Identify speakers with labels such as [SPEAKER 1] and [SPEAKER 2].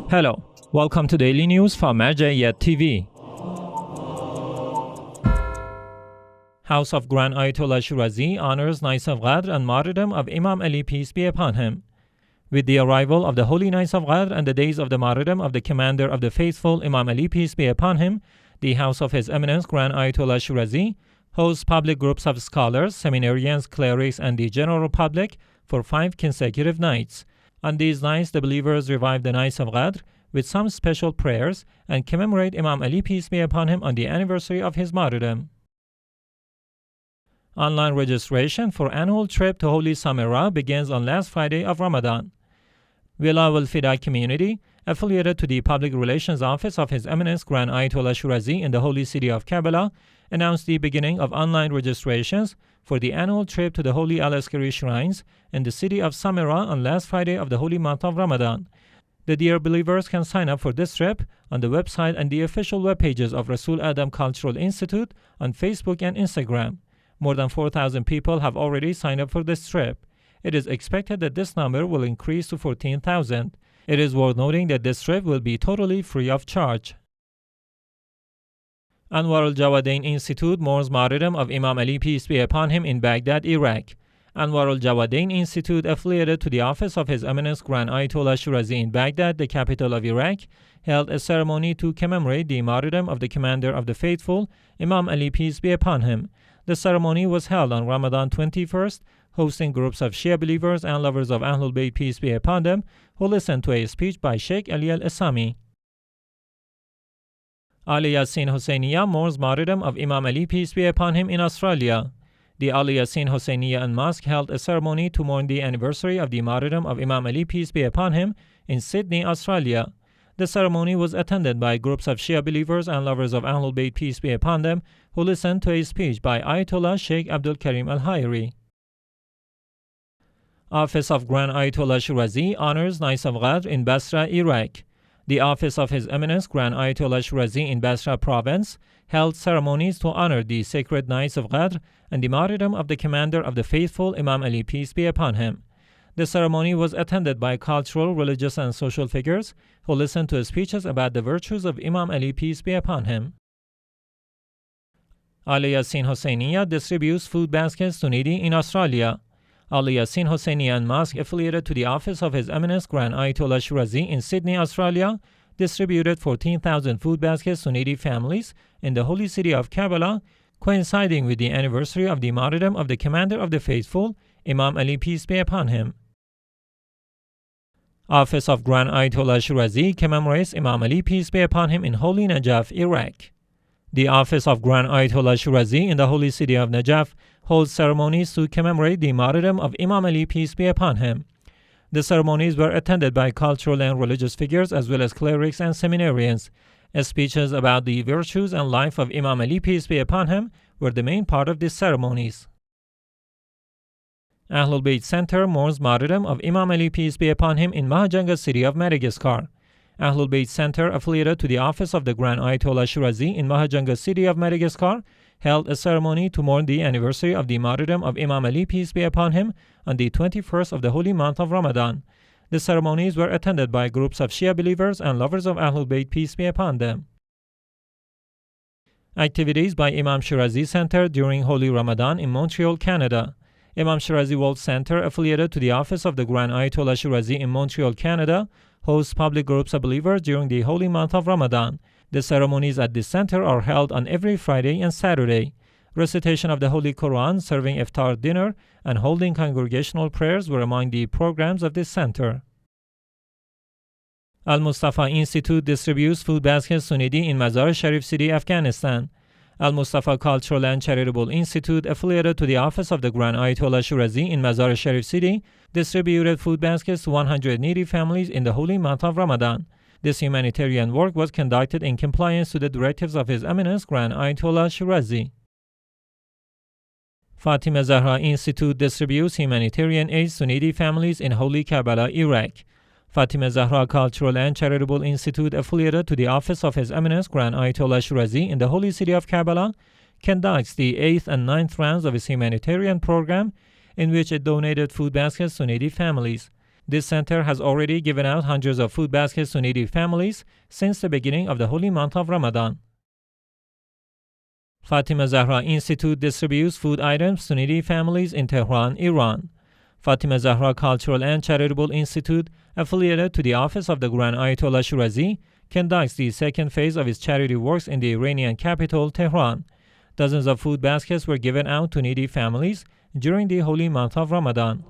[SPEAKER 1] Hello, welcome to Daily News from Mazar-e TV. House of Grand Ayatollah Shirazi honors Nights of Qadr and Martyrdom of Imam Ali, peace be upon him. With the arrival of the Holy Nights of Qadr and the days of the Martyrdom of the Commander of the Faithful, Imam Ali, peace be upon him, the House of His Eminence Grand Ayatollah Shirazi hosts public groups of scholars, seminarians, clerics, and the general public for 5 consecutive nights. On these nights, the believers revive the Nights of Qadr with some special prayers and commemorate Imam Ali, peace be upon him, on the anniversary of his martyrdom. Online registration for annual trip to Holy Samarra begins on last Friday of Ramadan. Villa al-Fida community, affiliated to the Public Relations Office of His Eminence Grand Ayatollah Shirazi in the holy city of Karbala, announced the beginning of online registrations for the annual trip to the Holy al-Askari shrines in the city of Samarra on last Friday of the holy month of Ramadan. The dear believers can sign up for this trip on the website and the official web pages of Rasul Adam Cultural Institute on Facebook and Instagram. More than 4,000 people have already signed up for this trip. It is expected that this number will increase to 14,000. It is worth noting that this trip will be totally free of charge. Anwar al-Jawadain Institute mourns martyrdom of Imam Ali, peace be upon him, in Baghdad, Iraq. Anwar al-Jawadain Institute, affiliated to the office of His Eminence Grand Ayatollah Shirazi in Baghdad, the capital of Iraq, held a ceremony to commemorate the martyrdom of the Commander of the Faithful, Imam Ali, peace be upon him. The ceremony was held on Ramadan 21st, hosting groups of Shia believers and lovers of AhlulBayt, peace be upon them, who listened to a speech by Sheikh Ali al-Assami. Yaseen Husayniya mourns martyrdom of Imam Ali, peace be upon him, in Australia. The Yaseen Husayniya and Mosque held a ceremony to mourn the anniversary of the martyrdom of Imam Ali, peace be upon him, in Sydney, Australia. The ceremony was attended by groups of Shia believers and lovers of AhlulBayt, peace be upon them, who listened to a speech by Ayatollah Sheikh Abdul Karim al-Hayri. Office of Grand Ayatollah Shirazi honors Nights of Qadr in Basra, Iraq. The Office of His Eminence Grand Ayatollah Shirazi in Basra province held ceremonies to honor the sacred Nights of Qadr and the martyrdom of the Commander of the Faithful, Imam Ali, peace be upon him. The ceremony was attended by cultural, religious, and social figures who listened to speeches about the virtues of Imam Ali, peace be upon him. Yaseen Husayniya distributes food baskets to needy in Australia. Yaseen Husayniya and Mosque, affiliated to the office of His Eminence Grand Ayatollah Shirazi in Sydney, Australia, distributed 14,000 food baskets to needy families in the holy city of Karbala, coinciding with the anniversary of the martyrdom of the Commander of the Faithful, Imam Ali, peace be upon him. Office of Grand Ayatollah Shirazi commemorates Imam Ali, peace be upon him, in holy Najaf, Iraq. The Office of Grand Ayatollah Shirazi in the holy city of Najaf holds ceremonies to commemorate the martyrdom of Imam Ali, peace be upon him. The ceremonies were attended by cultural and religious figures as well as clerics and seminarians. Speeches about the virtues and life of Imam Ali, peace be upon him, were the main part of these ceremonies. AhlulBayt Center mourns martyrdom of Imam Ali, peace be upon him, in Mahajanga city of Madagascar. AhlulBayt Center, affiliated to the office of the Grand Ayatollah Shirazi in Mahajanga city of Madagascar, held a ceremony to mourn the anniversary of the martyrdom of Imam Ali, peace be upon him, on the 21st of the holy month of Ramadan. The ceremonies were attended by groups of Shia believers and lovers of AhlulBayt, peace be upon them. Activities by Imam Shirazi Center during Holy Ramadan in Montreal, Canada. Imam Shirazi World Center, affiliated to the office of the Grand Ayatollah Shirazi in Montreal, Canada, hosts public groups of believers during the holy month of Ramadan. The ceremonies at this center are held on every Friday and Saturday. Recitation of the Holy Quran, serving iftar dinner, and holding congregational prayers were among the programs of this center. Al-Mostafa Institute distributes food baskets to needy in Mazar-e Sharif city, Afghanistan. Al-Mostafa Cultural and Charitable Institute, affiliated to the office of the Grand Ayatollah Shirazi in Mazar-e Sharif city, distributed food baskets to 100 needy families in the holy month of Ramadan. This humanitarian work was conducted in compliance to the directives of His Eminence Grand Ayatollah Shirazi. Fatima Zahra Institute distributes humanitarian aids to needy families in holy Karbala, Iraq. Fatima Zahra Cultural and Charitable Institute, affiliated to the office of His Eminence Grand Ayatollah Shirazi in the holy city of Karbala, conducts the 8th and 9th rounds of its humanitarian program, in which it donated food baskets to needy families. This center has already given out hundreds of food baskets to needy families since the beginning of the holy month of Ramadan. Fatima Zahra Institute distributes food items to needy families in Tehran, Iran. Fatima Zahra Cultural and Charitable Institute, affiliated to the office of the Grand Ayatollah Shirazi, conducts the second phase of its charity works in the Iranian capital, Tehran. Dozens of food baskets were given out to needy families during the holy month of Ramadan.